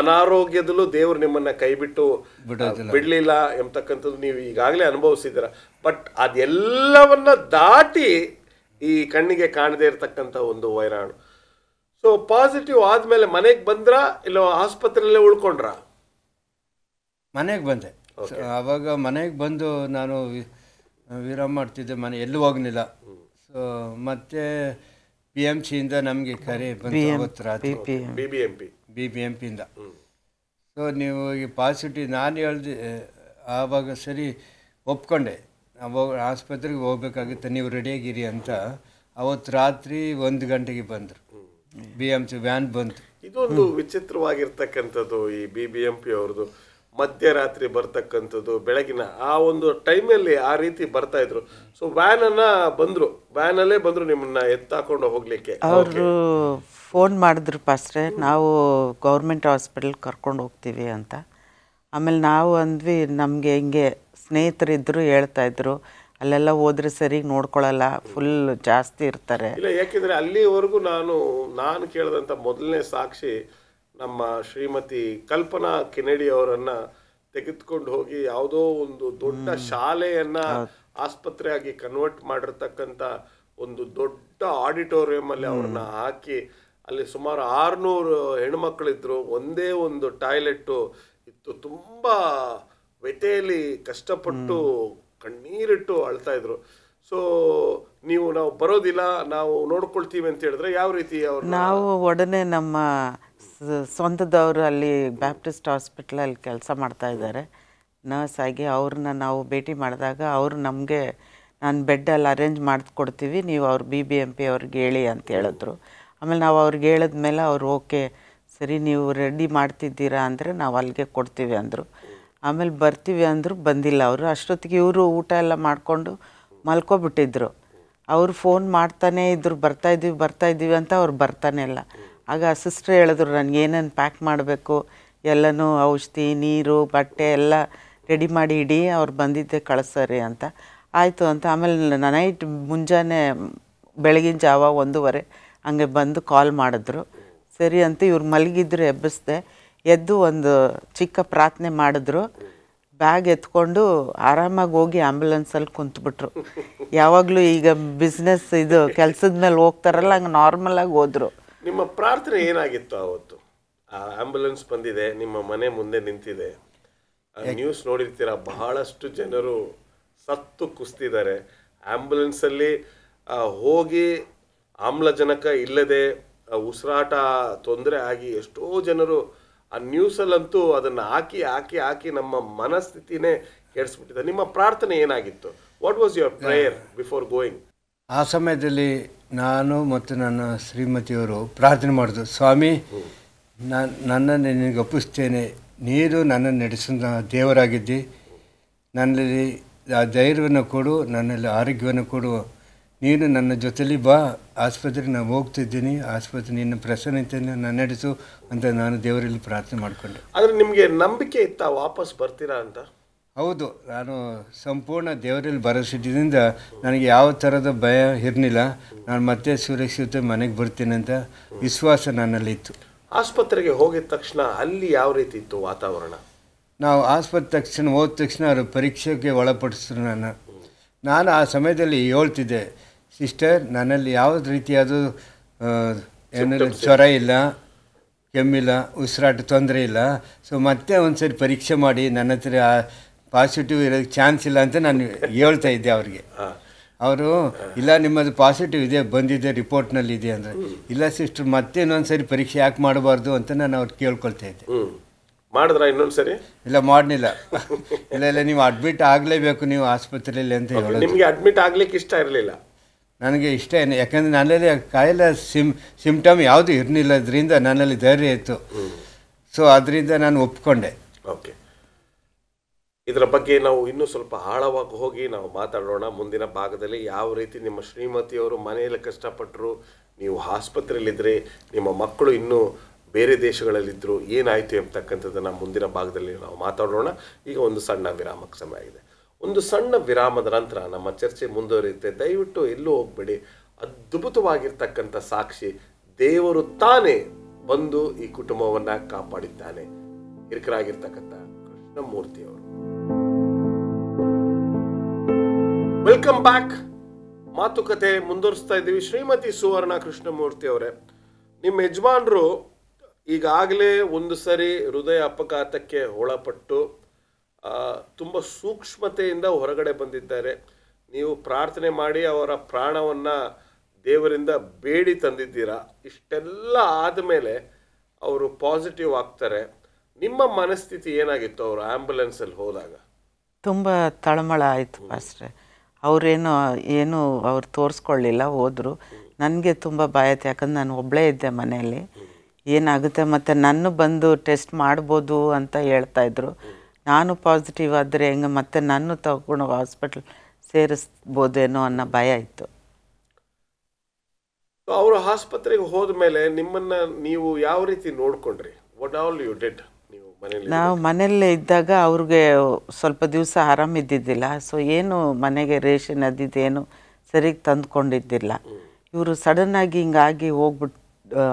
ಅನಾರೋಗ್ಯದಲ್ಲೂ ದೇವರು ನಿಮ್ಮನ್ನು ಕೈ ಬಿಟ್ಟು ಬಿಡಲಿಲ್ಲ ಎಂಬತಕ್ಕಂಥದ್ದು ನೀವು ಈಗಾಗಲೇ ಅನುಭವಿಸಿದ್ದೀರ. ಬಟ್ ಅದೆಲ್ಲವನ್ನ ದಾಟಿ ಈ ಕಣ್ಣಿಗೆ ಕಾಣದೇ ಇರತಕ್ಕಂಥ ಒಂದು ವೈರಾಣು. ಸೊ ಪಾಸಿಟಿವ್ ಆದಮೇಲೆ ಮನೆಗೆ ಬಂದ್ರಾ ಇಲ್ಲ ಆಸ್ಪತ್ರೆಯಲ್ಲೇ ಉಳ್ಕೊಂಡ್ರಾ? ಮನೆಗೆ ಬಂದೆ. ಆವಾಗ ಮನೆಗೆ ಬಂದು ನಾನು ವಿರಾಮ ಮಾಡ್ತಿದ್ದೆ, ಮನೆ ಎಲ್ಲೂ ಹೋಗಲಿಲ್ಲ. ಸೊ ಮತ್ತೆ PMCಯಿಂದ ನಮಗೆ ಕರೆ ಬಂತು ಅವತ್ತು ರಾತ್ರಿ, BBMPಯಿಂದ. ಸೊ ನೀವು ಈ ಪಾಸಿಟಿವ್ ನಾನು ಹೇಳ್ದೆ. ಆವಾಗ ಸರಿ ಒಪ್ಕೊಂಡೆ, ನಾವು ಆಸ್ಪತ್ರೆಗೆ ಹೋಗ್ಬೇಕಾಗುತ್ತೆ, ನೀವು ರೆಡಿಯಾಗಿರಿ ಅಂತ. ಅವತ್ತು ರಾತ್ರಿ 1 ಗಂಟೆಗೆ ಬಂದರು, BMC ವ್ಯಾನ್ ಬಂತು. ಇದೊಂದು ವಿಚಿತ್ರವಾಗಿರ್ತಕ್ಕಂಥದ್ದು ಈ BBMP ಅವ್ರದ್ದು. ಮಧ್ಯರಾತ್ರಿ ಬರ್ತಕ್ಕಂಥದ್ದು, ಬೆಳಗಿನ ಆ ಒಂದು ಟೈಮಲ್ಲಿ ಆ ರೀತಿ ಬರ್ತಾ ಇದ್ರು. ಸೊ ವ್ಯಾನಲ್ಲೇ ಬಂದ್ರು ನಿಮ್ಮನ್ನ ಎತ್ತಾಕೊಂಡು ಹೋಗ್ಲಿಕ್ಕೆ. ಅವರು ಫೋನ್ ಮಾಡಿದ್ರು ಪಾಸ್ಟ್ರೆ, ನಾವು ಗೌರ್ಮೆಂಟ್ ಹಾಸ್ಪಿಟಲ್ ಕರ್ಕೊಂಡು ಹೋಗ್ತೀವಿ ಅಂತ. ಆಮೇಲೆ ನಾವು ಅಂದ್ವಿ, ನಮಗೆ ಹಿಂಗೆ ಸ್ನೇಹಿತರಿದ್ದರು ಹೇಳ್ತಾಯಿದ್ರು, ಅಲ್ಲೆಲ್ಲ ಹೋದ್ರೆ ಸರಿ ನೋಡ್ಕೊಳ್ಳಲ್ಲ, ಫುಲ್ ಜಾಸ್ತಿ ಇರ್ತಾರೆ. ಇಲ್ಲ, ಯಾಕೆಂದರೆ ಅಲ್ಲಿವರೆಗೂ ನಾನು ಕೇಳಿದಂಥ ಮೊದಲನೇ ಸಾಕ್ಷಿ ನಮ್ಮ ಶ್ರೀಮತಿ ಕಲ್ಪನಾ ಕೆನೆಡಿ ಅವರನ್ನು ತೆಗೆದುಕೊಂಡು ಹೋಗಿ ಯಾವುದೋ ಒಂದು ದೊಡ್ಡ ಶಾಲೆಯನ್ನು ಆಸ್ಪತ್ರೆಯಾಗಿ ಕನ್ವರ್ಟ್ ಮಾಡಿರ್ತಕ್ಕಂಥ ಒಂದು ದೊಡ್ಡ ಆಡಿಟೋರಿಯಮಲ್ಲಿ ಅವ್ರನ್ನ ಹಾಕಿ ಅಲ್ಲಿ ಸುಮಾರು 600 ಹೆಣ್ಮಕ್ಳಿದ್ರು. ಒಂದೇ ಒಂದು ಟಾಯ್ಲೆಟ್ಟು ಇತ್ತು. ತುಂಬ ವ್ಯಥೆಯಲ್ಲಿ ಕಷ್ಟಪಟ್ಟು ಕಣ್ಣೀರಿಟ್ಟು ಅಳ್ತಾ ಇದ್ರು. ಸೊ ನಾವು ಬರೋದಿಲ್ಲ, ನಾವು ನೋಡ್ಕೊಳ್ತೀವಿ ಅಂತ ಹೇಳಿದ್ರೆ ಯಾವ ರೀತಿ ಅವ್ರು? ನಾವು ಒಡನೆ ನಮ್ಮ ಸ್ವಂತದವರು ಅಲ್ಲಿ ಬ್ಯಾಪ್ಟಿಸ್ಟ್ ಹಾಸ್ಪಿಟ್ಲಲ್ಲಿ ಕೆಲಸ ಮಾಡ್ತಾ ಇದ್ದಾರೆ, ನರ್ಸ್ ಆಗಿ. ಅವ್ರನ್ನ ನಾವು ಭೇಟಿ ಮಾಡಿದಾಗ ಅವರು ನಮಗೆ, ನಾನು ಬೆಡ್ಡಲ್ಲಿ ಅರೇಂಜ್ ಮಾಡಿಕೊಡ್ತೀವಿ, ನೀವು ಅವ್ರು BBMP ಅವ್ರಿಗೆ ಹೇಳಿ ಅಂತ ಹೇಳಿದ್ರು. ಆಮೇಲೆ ನಾವು ಅವ್ರಿಗೆ ಹೇಳಿದ್ಮೇಲೆ ಅವರು ಓಕೆ ಸರಿ ನೀವು ರೆಡಿ ಮಾಡ್ತಿದ್ದೀರಾ ಅಂದರೆ ನಾವು ಅಲ್ಲಿಗೆ ಕೊಡ್ತೀವಿ ಅಂದರು. ಆಮೇಲೆ ಬರ್ತೀವಿ ಅಂದರು, ಬಂದಿಲ್ಲ ಅವರು. ಅಷ್ಟೊತ್ತಿಗೆ ಇವರು ಊಟ ಎಲ್ಲ ಮಾಡಿಕೊಂಡು ಮಲ್ಕೊಬಿಟ್ಟಿದ್ರು. ಅವರು ಫೋನ್ ಮಾಡ್ತಾನೇ ಇದ್ರು, ಬರ್ತಾಯಿದ್ದೀವಿ ಅಂತ. ಅವ್ರು ಬರ್ತಾನೆ ಇಲ್ಲ. ಆಗ ಸಿಸ್ಟರ್ ಹೇಳಿದ್ರು, ನನಗೆ ಏನೇನು ಪ್ಯಾಕ್ ಮಾಡಬೇಕು ಎಲ್ಲನೂ, ಔಷಧಿ, ನೀರು, ಬಟ್ಟೆ ಎಲ್ಲ ರೆಡಿ ಮಾಡಿ ಇಡಿ, ಅವ್ರು ಬಂದಿದ್ದೆ ಕಳಿಸ್ರಿ ಅಂತ. ಆಯಿತು ಅಂತ. ಆಮೇಲೆ ನೈಟ್ ಮುಂಜಾನೆ ಬೆಳಗಿನ ಜಾವ 1:15 ಹಂಗೆ ಬಂದು ಕಾಲ್ ಮಾಡಿದ್ರು. ಸರಿ ಅಂತ ಇವ್ರು ಮಲಗಿದ್ರು, ಎಬ್ಬಿಸ್ದೆ. ಎದ್ದು ಒಂದು ಚಿಕ್ಕ ಪ್ರಾರ್ಥನೆ ಮಾಡಿದ್ರು. ಬ್ಯಾಗ್ ಎತ್ಕೊಂಡು ಆರಾಮಾಗಿ ಹೋಗಿ ಆ್ಯಂಬುಲೆನ್ಸಲ್ಲಿ ಕುಂತ್ಬಿಟ್ರು. ಯಾವಾಗಲೂ ಈಗ ಬಿಸ್ನೆಸ್ ಇದು ಕೆಲಸದ ಮೇಲೆ ಹೋಗ್ತಾರಲ್ಲ, ಹಂಗೆ ನಾರ್ಮಲಾಗಿ ಹೋದರು. ನಿಮ್ಮ ಪ್ರಾರ್ಥನೆ ಏನಾಗಿತ್ತು ಅವತ್ತು? ಆ ಆಂಬ್ಯುಲೆನ್ಸ್ ಬಂದಿದೆ, ನಿಮ್ಮ ಮನೆ ಮುಂದೆ ನಿಂತಿದೆ, ನ್ಯೂಸ್ ನೋಡಿರ್ತೀರ, ಬಹಳಷ್ಟು ಜನರು ಸತ್ತು ಕುಸ್ತಿದ್ದಾರೆ. ಆಂಬ್ಯುಲೆನ್ಸಲ್ಲಿ ಹೋಗಿ ಆಮ್ಲಜನಕ ಇಲ್ಲದೆ ಉಸಿರಾಟ ತೊಂದರೆ ಆಗಿ ಎಷ್ಟೋ ಜನರು ಆ ನ್ಯೂಸಲ್ಲಂತೂ ಅದನ್ನು ಹಾಕಿ ನಮ್ಮ ಮನಸ್ಥಿತಿನೇ ಕೆಡಿಸ್ಬಿಟ್ಟಿದೆ. ನಿಮ್ಮ ಪ್ರಾರ್ಥನೆ ಏನಾಗಿತ್ತು? What was your prayer before going? ಆ ಸಮಯದಲ್ಲಿ ನಾನು ಮತ್ತು ನನ್ನ ಶ್ರೀಮತಿಯವರು ಪ್ರಾರ್ಥನೆ ಮಾಡಿದ್ರು, ಸ್ವಾಮಿ ನನ್ನನ್ನು ನಿನಗೆ ಒಪ್ಪಿಸ್ತೇನೆ, ನೀರು ನನ್ನನ್ನು ನಡೆಸಿದ ದೇವರಾಗಿದ್ದಿ, ನನ್ನಲ್ಲಿ ಆ ಧೈರ್ಯವನ್ನು ಕೊಡು, ನನ್ನಲ್ಲಿ ಆರೋಗ್ಯವನ್ನು ಕೊಡು, ನೀನು ನನ್ನ ಜೊತೆಲಿ ಬಾ, ಆಸ್ಪತ್ರೆಗೆ ನಾನು ಹೋಗ್ತಿದ್ದೀನಿ, ಆಸ್ಪತ್ರೆ ನಿನ್ನ ಪ್ರಸನ್ನತೆಯನ್ನು ನಾನು ನಡೆಸು ಅಂತ ನಾನು ದೇವರಲ್ಲಿ ಪ್ರಾರ್ಥನೆ ಮಾಡಿಕೊಂಡೆ. ಆದರೆ ನಿಮಗೆ ನಂಬಿಕೆ ಇತ್ತಾ ವಾಪಸ್ ಬರ್ತೀರಾ ಅಂತ? ಹೌದು, ನಾನು ಸಂಪೂರ್ಣ ದೇವರಲ್ಲಿ ಭರವಸೆಯಿಂದ ನನಗೆ ಯಾವ ಥರದ ಭಯ ಇರಲಿಲ್ಲ. ನಾನು ಮತ್ತೆ ಸುರಕ್ಷಿತ ಮನೆಗೆ ಬರ್ತೀನಿ ಅಂತ ವಿಶ್ವಾಸ ನನ್ನಲ್ಲಿತ್ತು. ಆಸ್ಪತ್ರೆಗೆ ಹೋಗಿದ ತಕ್ಷಣ ಅಲ್ಲಿ ಯಾವ ರೀತಿ ಇತ್ತು ವಾತಾವರಣ? ನಾವು ಆಸ್ಪತ್ರೆ ಹೋದ ತಕ್ಷಣ ಅವರು ಪರೀಕ್ಷೆಗೆ ಒಳಪಡಿಸಿದ್ರು. ನಾನು ಆ ಸಮಯದಲ್ಲಿ ಹೇಳ್ತಿದ್ದೆ, ಸಿಸ್ಟರ್ ನನ್ನಲ್ಲಿ ಯಾವುದೇ ರೀತಿಯಾದ ಏನಾದ್ರು ಜ್ವರ ಇಲ್ಲ, ಕೆಮ್ಮಿಲ್ಲ, ಉಸಿರಾಟ ತೊಂದರೆ ಇಲ್ಲ. ಸೊ ಮತ್ತೆ ಒಂದು ಸರಿ ಪರೀಕ್ಷೆ ಮಾಡಿ ನನ್ನ ಹತ್ರ ಪಾಸಿಟಿವ್ ಇರೋದಕ್ಕೆ ಚಾನ್ಸ್ ಇಲ್ಲ ಅಂತ ನಾನು ಹೇಳ್ತಾ ಇದ್ದೆ ಅವ್ರಿಗೆ. ಅವರು ಇಲ್ಲ ನಿಮ್ಮದು ಪಾಸಿಟಿವ್ ಇದೆ, ಬಂದಿದೆ, ರಿಪೋರ್ಟ್ನಲ್ಲಿ ಇದೆ ಅಂದರೆ, ಇಲ್ಲ ಸಿಸ್ಟರ್ ಮತ್ತೆ ಇನ್ನೊಂದು ಸರಿ ಪರೀಕ್ಷೆ ಯಾಕೆ ಮಾಡಬಾರ್ದು ಅಂತ ನಾನು ಅವ್ರಿಗೆ ಕೇಳ್ಕೊಳ್ತಾ ಇದ್ದೆ. ಮಾಡಿದ್ರ ಇನ್ನೊಂದು ಸರಿ? ಇಲ್ಲ ಮಾಡಲಿಲ್ಲ. ಇಲ್ಲ ನೀವು ಅಡ್ಮಿಟ್ ಆಗಲೇಬೇಕು ನೀವು ಆಸ್ಪತ್ರೆಯಲ್ಲಿ ಅಂತ ಹೇಳೋದು. ನಿಮಗೆ ಅಡ್ಮಿಟ್ ಆಗ್ಲಿಕ್ಕೆ ಇಷ್ಟ ಇರಲಿಲ್ಲ? ನನಗೆ ಇಷ್ಟ ಏನು, ಯಾಕಂದರೆ ನನ್ನಲ್ಲಿ ಕಾಯಿಲೆ ಸಿಮ್ಟಮ್ ಯಾವುದು ಇರಲಿಲ್ಲ, ಅದರಿಂದ ನನ್ನಲ್ಲಿ ಧೈರ್ಯ ಇತ್ತು. ಸೊ ಅದರಿಂದ ನಾನು ಒಪ್ಕೊಂಡೆ. ಓಕೆ, ಇದರ ಬಗ್ಗೆ ನಾವು ಇನ್ನೂ ಸ್ವಲ್ಪ ಆಳವಾಗಿ ಹೋಗಿ ನಾವು ಮಾತಾಡೋಣ ಮುಂದಿನ ಭಾಗದಲ್ಲಿ. ಯಾವ ರೀತಿ ನಿಮ್ಮ ಶ್ರೀಮತಿಯವರು ಮನೆಯಲ್ಲಿ ಕಷ್ಟಪಟ್ಟರು, ನೀವು ಆಸ್ಪತ್ರೆಯಲ್ಲಿದ್ದರೆ, ನಿಮ್ಮ ಮಕ್ಕಳು ಇನ್ನೂ ಬೇರೆ ದೇಶಗಳಲ್ಲಿದ್ದರು, ಏನಾಯಿತು ಎಂಬತಕ್ಕಂಥದ್ದನ್ನು ಮುಂದಿನ ಭಾಗದಲ್ಲಿ ನಾವು ಮಾತಾಡೋಣ. ಈಗ ಒಂದು ಸಣ್ಣ ವಿರಾಮಕ್ಕೆ ಸಮಯ ಆಗಿದೆ. ಒಂದು ಸಣ್ಣ ವಿರಾಮದ ನಂತರ ನಮ್ಮ ಚರ್ಚೆ ಮುಂದುವರಿಯುತ್ತೆ. ದಯವಿಟ್ಟು ಎಲ್ಲೂ ಹೋಗಬೇಡಿ. ಅದ್ಭುತವಾಗಿರ್ತಕ್ಕಂಥ ಸಾಕ್ಷಿ, ದೇವರು ತಾನೇ ಬಂದು ಈ ಕುಟುಂಬವನ್ನು ಕಾಪಾಡಿದ್ದಾನೆ. ಹಿರಿಕರಾಗಿರ್ತಕ್ಕಂಥ ಕೃಷ್ಣಮೂರ್ತಿಯವರು. Welcome back. ಮಾತುಕತೆ ಮುಂದುವರಿಸ್ತಾ ಇದ್ದೀವಿ. ಶ್ರೀಮತಿ ಸುವರ್ಣ ಕೃಷ್ಣಮೂರ್ತಿ ಅವರೇ, ನಿಮ್ಮ ಯಜಮಾನರು ಈಗಾಗಲೇ ಒಂದು ಸರಿ ಹೃದಯ ಅಪಘಾತಕ್ಕೆ ಒಳಪಟ್ಟು ತುಂಬ ಸೂಕ್ಷ್ಮತೆಯಿಂದ ಹೊರಗಡೆ ಬಂದಿದ್ದಾರೆ. ನೀವು ಪ್ರಾರ್ಥನೆ ಮಾಡಿ ಅವರ ಪ್ರಾಣವನ್ನು ದೇವರಿಂದ ಬೇಡಿ ತಂದಿದ್ದೀರಾ. ಇಷ್ಟೆಲ್ಲ ಆದಮೇಲೆ ಅವರು ಪಾಸಿಟಿವ್ ಆಗ್ತಾರೆ. ನಿಮ್ಮ ಮನಸ್ಥಿತಿ ಏನಾಗಿತ್ತು ಅವರು ಆ್ಯಂಬುಲೆನ್ಸಲ್ಲಿ ಹೋದಾಗ? ತುಂಬ ತಳಮಳ ಆಯಿತು ಪಾಸ್ಟ್ರೆ. ಏನು ಅವ್ರು ತೋರಿಸ್ಕೊಳ್ಳಿಲ್ಲ, ಹೋದರು. ನನಗೆ ತುಂಬ ಭಯ ಆಯ್ತು, ಯಾಕಂದ್ರೆ ನಾನು ಒಬ್ಬಳೇ ಇದ್ದೆ ಮನೆಯಲ್ಲಿ. ಏನಾಗುತ್ತೆ ಮತ್ತು ನನ್ನ ಬಂದು ಟೆಸ್ಟ್ ಮಾಡ್ಬೋದು ಅಂತ ಹೇಳ್ತಾಯಿದ್ರು. ನಾನು ಪಾಸಿಟಿವ್ ಆದರೆ ಹೆಂಗೆ ಮತ್ತೆ ನಾನು ತಗೊಂಡು ಹಾಸ್ಪಿಟ್ಲ್ ಸೇರಿಸ್ಬೋದೇನೋ ಅನ್ನೋ ಭಯ ಇತ್ತು. ಅವರು ಆಸ್ಪತ್ರೆಗೆ ಹೋದ ಮೇಲೆ ನಿಮ್ಮನ್ನು ನೀವು ಯಾವ ರೀತಿ ನೋಡ್ಕೊಂಡ್ರಿ? What all you did? ನಾವು ಮನೆಯಲ್ಲೇ ಇದ್ದಾಗ ಅವ್ರಿಗೆ ಸ್ವಲ್ಪ ದಿವಸ ಆರಾಮಿದ್ದಿದ್ದಿಲ್ಲ. ಸೊ ಏನು ಮನೆಗೆ ರೇಷನ್ ಅದಿದ್ದೇನು ಸರಿಗೆ ತಂದುಕೊಂಡಿದ್ದಿಲ್ಲ. ಇವರು ಸಡನ್ನಾಗಿ ಹಿಂಗಾಗಿ ಹೋಗ್ಬಿಟ್ಟು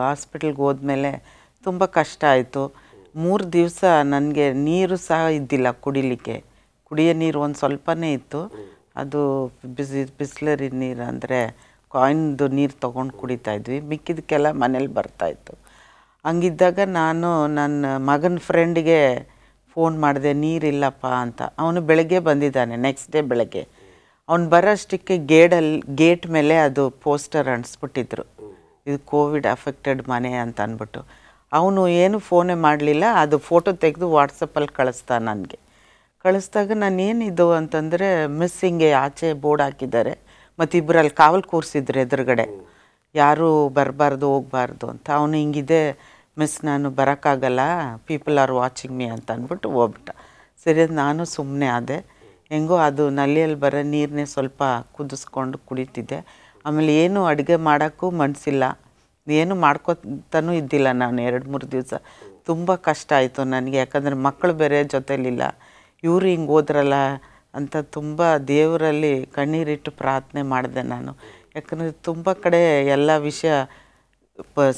ಹಾಸ್ಪಿಟ್ಲ್ಗೆ ಹೋದ್ಮೇಲೆ ತುಂಬ ಕಷ್ಟ ಆಯಿತು. 3 ದಿವಸ ನನಗೆ ನೀರು ಸಹ ಇದ್ದಿಲ್ಲ ಕುಡಿಲಿಕ್ಕೆ. ಕುಡಿಯೋ ನೀರು ಒಂದು ಸ್ವಲ್ಪನೇ ಇತ್ತು, ಅದು ಬಿಸ್ಲರಿ ನೀರು ಅಂದರೆ ಕಾಯಿನ್ದು ನೀರು ತೊಗೊಂಡು ಕುಡಿತಾಯಿದ್ವಿ. ಮಿಕ್ಕಿದಕ್ಕೆಲ್ಲ ಮನೇಲಿ ಬರ್ತಾಯಿತ್ತು. ಹಂಗಿದ್ದಾಗ ನಾನು ನನ್ನ ಮಗನ ಫ್ರೆಂಡಿಗೆ ಫೋನ್ ಮಾಡಿದೆ, ನೀರಿಲ್ಲಪ್ಪ ಅಂತ. ಅವನು ಬೆಳಗ್ಗೆ ಬಂದಿದ್ದಾನೆ, ನೆಕ್ಸ್ಟ್ ಡೇ ಬೆಳಗ್ಗೆ. ಅವ್ನು ಬರೋಷ್ಟಕ್ಕೆ ಗೇಟ್ ಮೇಲೆ ಅದು ಪೋಸ್ಟರ್ ಅಂಟಿಸ್ಬಿಟ್ಟಿದ್ರು, ಇದು ಕೋವಿಡ್ ಅಫೆಕ್ಟೆಡ್ ಮನೆ ಅಂತ ಅಂದ್ಬಿಟ್ಟು. ಅವನು ಏನು ಫೋನೇ ಮಾಡಲಿಲ್ಲ, ಅದು ಫೋಟೋ ತೆಗೆದು ವಾಟ್ಸಪ್ಪಲ್ಲಿ ಕಳಿಸ್ತಾ ನನಗೆ. ಕಳಿಸ್ದಾಗ ನಾನು ಏನಿದು ಅಂತಂದರೆ ಮಿಸ್ಸಿಂಗೆ ಆಚೆ ಬೋರ್ಡ್ ಹಾಕಿದ್ದಾರೆ, ಮತ್ತು ಇಬ್ಬರಲ್ಲಿ ಕಾವಲು ಕೂರಿಸಿದ್ರು ಎದುರುಗಡೆ, ಯಾರೂ ಬರಬಾರ್ದು ಹೋಗಬಾರ್ದು ಅಂತ. ಅವನು ಹಿಂಗಿದೆ ಮಿಸ್, ನಾನು ಬರೋಕ್ಕಾಗಲ್ಲ, ಪೀಪಲ್ ಆರ್ ವಾಚಿಂಗ್ ಮೀ ಅಂತ ಅಂದ್ಬಿಟ್ಟು ಹೋಗ್ಬಿಟ್ಟ. ಸರಿ, ನಾನು ಸುಮ್ಮನೆ ಆದೆ. ಹೆಂಗೋ ಅದು ನಲ್ಲಿಯಲ್ಲಿ ಬರೋ ನೀರನ್ನೇ ಸ್ವಲ್ಪ ಕುದಿಸ್ಕೊಂಡು ಕುಡಿತಿದ್ದೆ. ಆಮೇಲೆ ಏನು ಅಡುಗೆ ಮಾಡೋಕ್ಕೂ ಮನಸ್ಸಿಲ್ಲ, ಏನು ಮಾಡ್ಕೊತಾನೂ ಇದ್ದಿಲ್ಲ ನಾನು 2-3 ದಿವಸ. ತುಂಬ ಕಷ್ಟ ಆಯಿತು ನನಗೆ, ಯಾಕಂದರೆ ಮಕ್ಕಳು ಬೇರೆ ಜೊತೆಲಿಲ್ಲ. ಇವರು ಹಿಂಗೆ ಹೋದ್ರಲ್ಲ ಅಂತ ತುಂಬ ದೇವರಲ್ಲಿ ಕಣ್ಣೀರಿಟ್ಟು ಪ್ರಾರ್ಥನೆ ಮಾಡಿದೆ ನಾನು. ಯಾಕಂದರೆ ತುಂಬ ಕಡೆ ಎಲ್ಲ ವಿಷಯ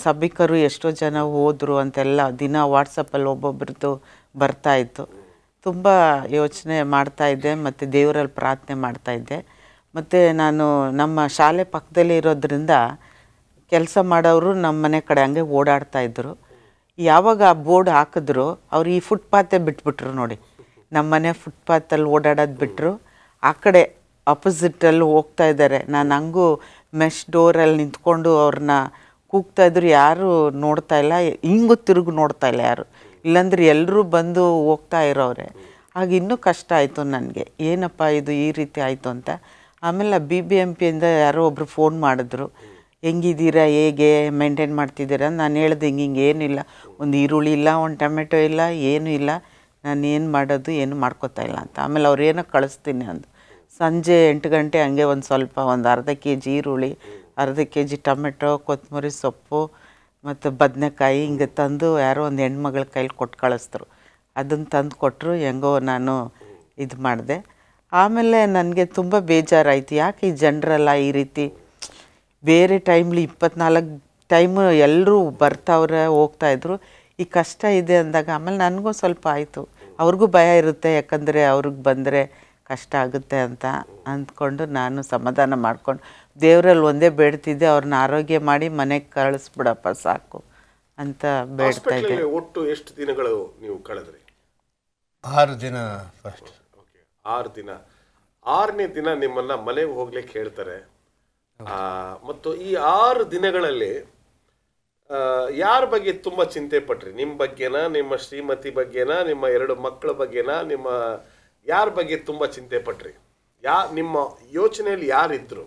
ಸಭಿಕರು ಎಷ್ಟೋ ಜನ ಹೋದರು ಅಂತೆಲ್ಲ ದಿನ ವಾಟ್ಸಪ್ಪಲ್ಲಿ ಒಬ್ಬೊಬ್ರದ್ದು ಬರ್ತಾಯಿತ್ತು. ತುಂಬ ಯೋಚನೆ ಮಾಡ್ತಾಯಿದ್ದೆ ಮತ್ತು ದೇವರಲ್ಲಿ ಪ್ರಾರ್ಥನೆ ಮಾಡ್ತಾಯಿದ್ದೆ. ಮತ್ತು ನಾನು ನಮ್ಮ ಶಾಲೆ ಪಕ್ಕದಲ್ಲೇ ಇರೋದ್ರಿಂದ ಕೆಲಸ ಮಾಡೋರು ನಮ್ಮ ಮನೆ ಕಡೆ ಹಂಗೆ ಓಡಾಡ್ತಾಯಿದ್ರು. ಯಾವಾಗ ಆ ಬೋರ್ಡ್ ಹಾಕಿದ್ರು ಅವ್ರು ಈ ಫುಟ್ಪಾತೇ ಬಿಟ್ಬಿಟ್ರು ನೋಡಿ. ನಮ್ಮ ಮನೆ ಫುಟ್ಪಾತಲ್ಲಿ ಓಡಾಡೋದು ಬಿಟ್ಟರು, ಆ ಕಡೆ ಅಪೋಸಿಟಲ್ಲಿ ಹೋಗ್ತಾ ಇದ್ದಾರೆ. ನಾನು ಹಂಗೂ ಮೆಶ್ ಡೋರಲ್ಲಿ ನಿಂತ್ಕೊಂಡು ಅವ್ರನ್ನ ಕೂಗ್ತಾಯಿದ್ರು, ಯಾರೂ ನೋಡ್ತಾ ಇಲ್ಲ, ಹಿಂಗೂ ತಿರುಗಿ ನೋಡ್ತಾ ಇಲ್ಲ ಯಾರು, ಇಲ್ಲಾಂದ್ರೆ ಎಲ್ಲರೂ ಬಂದು ಹೋಗ್ತಾ ಇರೋರೆ. ಆಗ ಇನ್ನೂ ಕಷ್ಟ ಆಯಿತು ನನಗೆ, ಏನಪ್ಪ ಇದು ಈ ರೀತಿ ಆಯಿತು ಅಂತ. ಆಮೇಲೆ BBMPಯಿಂದ ಯಾರೋ ಒಬ್ಬರು ಫೋನ್ ಮಾಡಿದ್ರು, ಹೆಂಗಿದ್ದೀರಾ, ಹೇಗೆ ಮೇಂಟೈನ್ ಮಾಡ್ತಿದ್ದೀರಾ? ನಾನು ಹೇಳ್ದೆ ಹಿಂಗೆ ಏನಿಲ್ಲ, ಒಂದು ಈರುಳ್ಳಿ ಇಲ್ಲ, ಒಂದು ಟೊಮೆಟೊ ಇಲ್ಲ, ಏನೂ ಇಲ್ಲ, ನಾನು ಏನು ಮಾಡೋದು ಏನು ಮಾಡ್ಕೋತಾ ಇಲ್ಲ ಅಂತ. ಆಮೇಲೆ ಅವ್ರು ಏನೋ ಕಳಿಸ್ತೀನಿ ಅಂದು. ಸಂಜೆ 8 ಗಂಟೆ ಹಂಗೆ ಒಂದು ಸ್ವಲ್ಪ ಒಂದು ಅರ್ಧ kg ಈರುಳ್ಳಿ, ಅರ್ಧ kg ಟೊಮೆಟೊ, ಕೊತ್ತಂಬರಿ ಸೊಪ್ಪು ಮತ್ತು ಬದನೆಕಾಯಿ ಹಿಂಗೆ ತಂದು ಯಾರೋ ಒಂದು ಹೆಣ್ಮಗಳ ಕೈಲಿ ಕೊಟ್ಟು ಕಳಿಸಿದ್ರು. ಅದನ್ನು ತಂದು ಕೊಟ್ಟರು, ಹೆಂಗೋ ನಾನು ಇದು ಮಾಡಿದೆ. ಆಮೇಲೆ ನನಗೆ ತುಂಬ ಬೇಜಾರಾಯಿತು, ಯಾಕೆ ಈ ಜನರೆಲ್ಲ ಈ ರೀತಿ ಬೇರೆ ಟೈಮ್ಲಿ 24 ಟೈಮು ಎಲ್ಲರೂ ಬರ್ತಾವ್ರೆ ಹೋಗ್ತಾಯಿದ್ರು, ಈ ಕಷ್ಟ ಇದೆ ಅಂದಾಗ ಆಮೇಲೆ ನನಗೂ ಸ್ವಲ್ಪ ಆಯಿತು. ಅವ್ರಿಗೂ ಭಯ ಇರುತ್ತೆ, ಯಾಕಂದರೆ ಅವ್ರಿಗೆ ಬಂದರೆ ಕಷ್ಟ ಆಗುತ್ತೆ ಅಂತ ಅಂದ್ಕೊಂಡು ನಾನು ಸಮಾಧಾನ ಮಾಡ್ಕೊಂಡು ದೇವರಲ್ಲಿ ಒಂದೇ ಬೇಡ್ತಿದ್ದೆ, ಅವ್ರನ್ನ ಆರೋಗ್ಯ ಮಾಡಿ ಮನೆಗೆ ಕಳಿಸ್ಬಿಡಪ್ಪ ಸಾಕು ಅಂತ ಬೇಡ್ತಾ ಇದ್ದೆ. ಒಟ್ಟು ಎಷ್ಟು ದಿನಗಳು ನೀವು ಕಳೆದ್ರಿ? 6 ದಿನ ಫಸ್ಟ್. ಓಕೆ, 6 ದಿನ. 6ನೇ ದಿನ ನಿಮ್ಮನ್ನ ಮನೆಗೆ ಹೋಗ್ಲಿಕ್ಕೆ ಹೇಳ್ತಾರೆ. ಮತ್ತು ಈ 6 ದಿನಗಳಲ್ಲಿ ಯಾರ ಬಗ್ಗೆ ತುಂಬ ಚಿಂತೆ ಪಟ್ರಿ? ನಿಮ್ಮ ಬಗ್ಗೆನಾ, ನಿಮ್ಮ ಶ್ರೀಮತಿ ಬಗ್ಗೆನಾ, ನಿಮ್ಮ 2 ಮಕ್ಕಳ ಬಗ್ಗೆನಾ, ನಿಮ್ಮ ಯಾರ ಬಗ್ಗೆ ತುಂಬ ಚಿಂತೆ ಪಟ್ರಿ? ನಿಮ್ಮ ಯೋಚನೆಯಲ್ಲಿ ಯಾರಿದ್ರು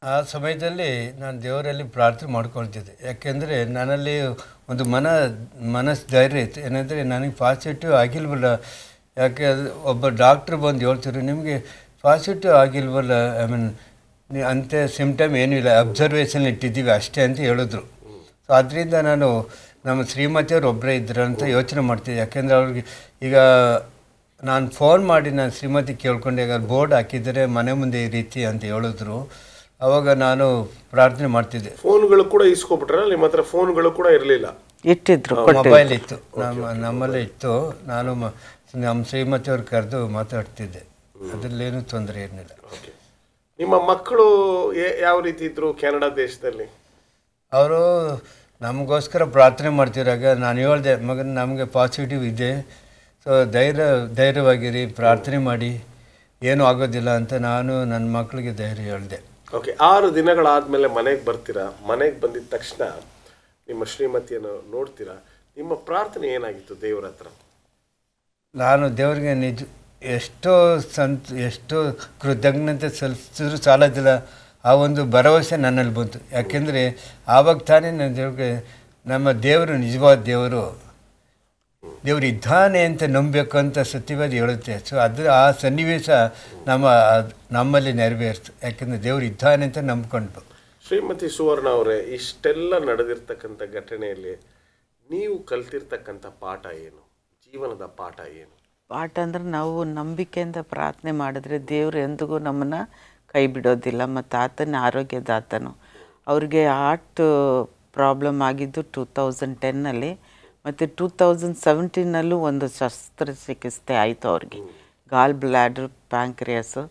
ಆ ಸಮಯದಲ್ಲಿ? ನಾನು ದೇವರಲ್ಲಿ ಪ್ರಾರ್ಥನೆ ಮಾಡ್ಕೊಳ್ತಿದ್ದೆ, ಯಾಕೆಂದರೆ ನನ್ನಲ್ಲಿ ಒಂದು ಮನಸ್ಸು ಧೈರ್ಯ ಇತ್ತು. ಏನಂದರೆ ನನಗೆ ಪಾಸಿಟಿವ್ ಆಗಿಲ್ವಲ್ಲ, ಯಾಕೆ ಒಬ್ಬ ಡಾಕ್ಟ್ರು ಬಂದು ಹೇಳ್ತಿದ್ರು, ನಿಮಗೆ ಪಾಸಿಟಿವ್ ಆಗಿಲ್ವಲ್ಲ, ಐ ಮೀನ್ ಅಂತೆ ಸಿಮ್ಟಮ್ ಏನೂ ಇಲ್ಲ, ಅಬ್ಸರ್ವೇಷನ್ ಇಟ್ಟಿದ್ದೀವಿ ಅಷ್ಟೇ ಅಂತ ಹೇಳಿದ್ರು. ಸೊ ಅದರಿಂದ ನಾನು ನಮ್ಮ ಶ್ರೀಮತಿಯವ್ರು ಒಬ್ಬರೇ ಇದ್ರು ಅಂತ ಯೋಚನೆ ಮಾಡ್ತಿದ್ದೆ. ಯಾಕೆಂದರೆ ಅವ್ರಿಗೆ ಈಗ ನಾನು ಫೋನ್ ಮಾಡಿ ನಾನು ಶ್ರೀಮತಿ ಕೇಳ್ಕೊಂಡೆ, ಈಗ ಬೋರ್ಡ್ ಹಾಕಿದರೆ ಮನೆ ಮುಂದೆ ಈ ರೀತಿ ಅಂತ ಹೇಳಿದ್ರು. ಅವಾಗ ನಾನು ಪ್ರಾರ್ಥನೆ ಮಾಡ್ತಿದ್ದೆ. ಫೋನ್ಗಳು ಕೂಡ ಇಸ್ಕೊಬಿಟ್ರ? ನಿಮ್ಮ ಹತ್ರ ಫೋನ್ಗಳು ಕೂಡ ಇರಲಿಲ್ಲ? ಇಟ್ಟಿದ್ರು, ಮೊಬೈಲ್ ಇತ್ತು, ನಮ್ಮಲ್ಲೇ ಇತ್ತು. ನಾನು ನಮ್ಮ ಶ್ರೀಮತಿಯವ್ರು ಕರೆದು ಮಾತಾಡ್ತಿದ್ದೆ, ಅದರಲ್ಲೇನು ತೊಂದರೆ ಏನಿಲ್ಲ. ನಿಮ್ಮ ಮಕ್ಕಳು ಯಾವ ರೀತಿ ಇದ್ರು ಕೆನಡಾ ದೇಶದಲ್ಲಿ? ಅವರು ನಮಗೋಸ್ಕರ ಪ್ರಾರ್ಥನೆ ಮಾಡ್ತಿರಾಗ ನಾನು ಹೇಳಿದೆ, ಮಗನ ನಮಗೆ ಪಾಸಿಟಿವ್ ಇದೆ, ಸೊ ಧೈರ್ಯವಾಗಿರಿ, ಪ್ರಾರ್ಥನೆ ಮಾಡಿ, ಏನೂ ಆಗೋದಿಲ್ಲ ಅಂತ ನಾನು ನನ್ನ ಮಕ್ಕಳಿಗೆ ಧೈರ್ಯ ಹೇಳಿದೆ. ಓಕೆ, 6 ದಿನಗಳಾದಮೇಲೆ ಮನೆಗೆ ಬರ್ತೀರಾ. ಮನೆಗೆ ಬಂದಿದ ತಕ್ಷಣ ನಿಮ್ಮ ಶ್ರೀಮತಿಯನ್ನು ನೋಡ್ತೀರಾ. ನಿಮ್ಮ ಪ್ರಾರ್ಥನೆ ಏನಾಗಿತ್ತು ದೇವರ ಹತ್ರ? ನಾನು ದೇವರಿಗೆ ಎಷ್ಟೋ ಕೃತಜ್ಞತೆ ಸಲ್ಲಿಸಿದ್ರು ಸಾಲೋದಿಲ್ಲ. ಆ ಒಂದು ಭರವಸೆ ನನ್ನಲ್ಲಿ ಬಂತು. ಯಾಕೆಂದರೆ ಆವಾಗ ತಾನೇ ನನ್ನ ದೇವ್ರಿಗೆ ನಮ್ಮ ದೇವರು ನಿಜವಾದ ದೇವರು ಇದ್ದಾನೆ ಅಂತ ನಂಬಬೇಕು ಅಂತ ಸತ್ಯವಾದ ಹೇಳುತ್ತೆ. ಸೊ ಆ ಸನ್ನಿವೇಶ ನಮ್ಮಲ್ಲಿ ನೆರವೇರಿತು. ಯಾಕೆಂದರೆ ದೇವರು ಇದ್ದಾನೆ ಅಂತ ನಂಬ್ಕೊಂಡು. ಶ್ರೀಮತಿ ಸುವರ್ಣ ಅವರೇ, ಇಷ್ಟೆಲ್ಲ ನಡೆದಿರ್ತಕ್ಕಂಥ ಘಟನೆಯಲ್ಲಿ ನೀವು ಕಲ್ತಿರ್ತಕ್ಕಂಥ ಪಾಠ ಏನು? ಜೀವನದ ಪಾಠ ಏನು? ಪಾಠ ಅಂದರೆ ನಾವು ನಂಬಿಕೆಯಿಂದ ಪ್ರಾರ್ಥನೆ ಮಾಡಿದ್ರೆ ದೇವರು ಎಂದಿಗೂ ನಮ್ಮನ್ನು ಕೈ ಬಿಡೋದಿಲ್ಲ. ಮತ್ತು ಆತನ ಆರೋಗ್ಯದಾತನು. ಅವ್ರಿಗೆ ಹಾರ್ಟ್ ಪ್ರಾಬ್ಲಮ್ ಆಗಿದ್ದು 2010ನಲ್ಲಿ, ಮತ್ತು 2017ನಲ್ಲೂ ಒಂದು ಶಸ್ತ್ರಚಿಕಿತ್ಸೆ ಆಯಿತು ಅವ್ರಿಗೆ, ಗಾಲ್ ಬ್ಲ್ಯಾಡ್ರ್ ಪ್ಯಾಂಕ್ರಿಯಾಸು.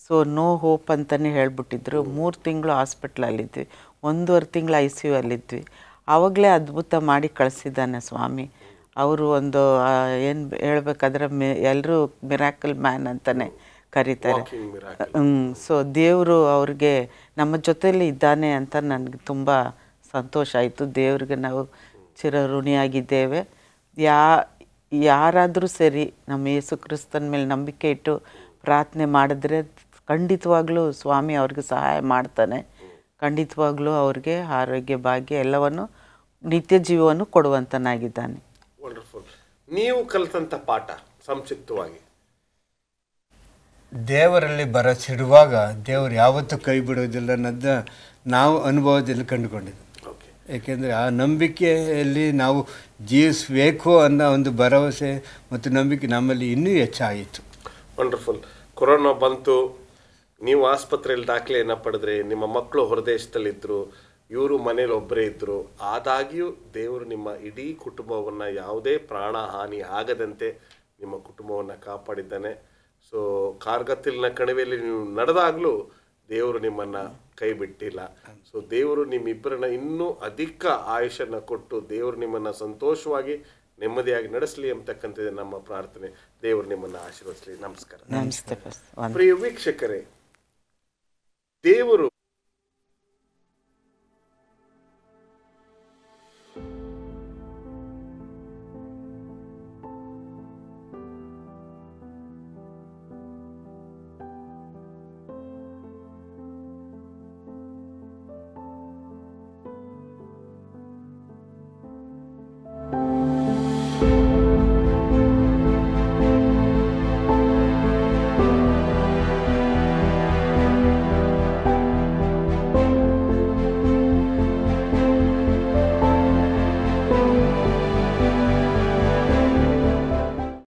ಸೊ ನೋ ಹೋಪ್ ಅಂತಲೇ ಹೇಳ್ಬಿಟ್ಟಿದ್ರು. 3 ತಿಂಗಳು ಹಾಸ್ಪಿಟ್ಲಲ್ಲಿದ್ವಿ, 1.5 ತಿಂಗಳು ICU ಅಲ್ಲಿದ್ವಿ. ಆವಾಗಲೇ ಅದ್ಭುತ ಮಾಡಿ ಕಳಿಸಿದ್ದಾನೆ ಸ್ವಾಮಿ. ಅವರು ಒಂದು ಏನು ಹೇಳಬೇಕಾದ್ರೆ ಎಲ್ಲರೂ ಮಿರಾಕಲ್ ಮ್ಯಾನ್ ಅಂತಲೇ ಕರೀತಾರೆ. ಸೊ ದೇವರು ಅವ್ರಿಗೆ ನಮ್ಮ ಜೊತೆಯಲ್ಲಿ ಇದ್ದಾನೆ ಅಂತ ನನಗೆ ತುಂಬ ಸಂತೋಷ ಆಯಿತು. ದೇವ್ರಿಗೆ ನಾವು ಚಿರಋಣಿಯಾಗಿದ್ದೇವೆ. ಯಾರಾದರೂ ಸರಿ ನಮ್ಮ ಯೇಸು ಕ್ರಿಸ್ತನ ಮೇಲೆ ನಂಬಿಕೆ ಇಟ್ಟು ಪ್ರಾರ್ಥನೆ ಮಾಡಿದ್ರೆ ಖಂಡಿತವಾಗ್ಲೂ ಸ್ವಾಮಿ ಅವ್ರಿಗೆ ಸಹಾಯ ಮಾಡ್ತಾನೆ. ಖಂಡಿತವಾಗ್ಲೂ ಅವ್ರಿಗೆ ಆರೋಗ್ಯ, ಭಾಗ್ಯ ಎಲ್ಲವನ್ನು, ನಿತ್ಯ ಜೀವವನ್ನು ಕೊಡುವಂತನಾಗಿದ್ದಾನೆ. ವಂಡರ್ಫುಲ್. ನೀವು ಕಲಿತಂಥ ಪಾಠ ಸಂಕ್ಷಿಪ್ತವಾಗಿ? ದೇವರಲ್ಲಿ ಭರವಸೆಡುವಾಗ ದೇವರು ಯಾವತ್ತೂ ಕೈ ಬಿಡೋದಿಲ್ಲ ಅನ್ನೋದನ್ನ ನಾವು ಅನುಭವದಲ್ಲಿ ಕಂಡುಕೊಂಡಿದ್ದು. ಏಕೆಂದರೆ ಆ ನಂಬಿಕೆಯಲ್ಲಿ ನಾವು ಜೀವಿಸಬೇಕು ಅನ್ನೋ ಒಂದು ಭರವಸೆ ಮತ್ತು ನಂಬಿಕೆ ನಮ್ಮಲ್ಲಿ ಇನ್ನೂ ಹೆಚ್ಚಾಯಿತು. ವಂಡರ್ಫುಲ್. ಕೊರೋನಾ ಬಂತು, ನೀವು ಆಸ್ಪತ್ರೆಯಲ್ಲಿ ದಾಖಲೆಯನ್ನು ಪಡೆದ್ರಿ, ನಿಮ್ಮ ಮಕ್ಕಳು ಹೊರದೇಶದಲ್ಲಿದ್ದರು, ಇವರು ಮನೇಲಿ ಒಬ್ಬರೇ ಇದ್ದರು. ಆದಾಗ್ಯೂ ದೇವರು ನಿಮ್ಮ ಇಡೀ ಕುಟುಂಬವನ್ನು ಯಾವುದೇ ಪ್ರಾಣ ಹಾನಿ ಆಗದಂತೆ ನಿಮ್ಮ ಕುಟುಂಬವನ್ನು ಕಾಪಾಡಿದ್ದಾನೆ. ಸೊ ಕಾರ್ಗತ್ತಿಲಿನ ಕಣಿವೆಯಲ್ಲಿ ನೀವು ನಡೆದಾಗಲೂ ದೇವರು ನಿಮ್ಮನ್ನು ಕೈ ಬಿಟ್ಟಿಲ್ಲ. ಸೊ ದೇವರು ನಿಮ್ಮಿಬ್ಬರನ್ನ ಇನ್ನೂ ಅಧಿಕ ಆಯುಷನ್ನು ಕೊಟ್ಟು ದೇವರು ನಿಮ್ಮನ್ನು ಸಂತೋಷವಾಗಿ ನೆಮ್ಮದಿಯಾಗಿ ನಡೆಸಲಿ ಅಂತಕ್ಕಂಥದ್ದು ನಮ್ಮ ಪ್ರಾರ್ಥನೆ. ದೇವರು ನಿಮ್ಮನ್ನು ಆಶೀರ್ವದಿಸಲಿ. ನಮಸ್ಕಾರ. ನಮಸ್ತೆ. ಪ್ರಿಯ ವೀಕ್ಷಕರೇ, ದೇವರು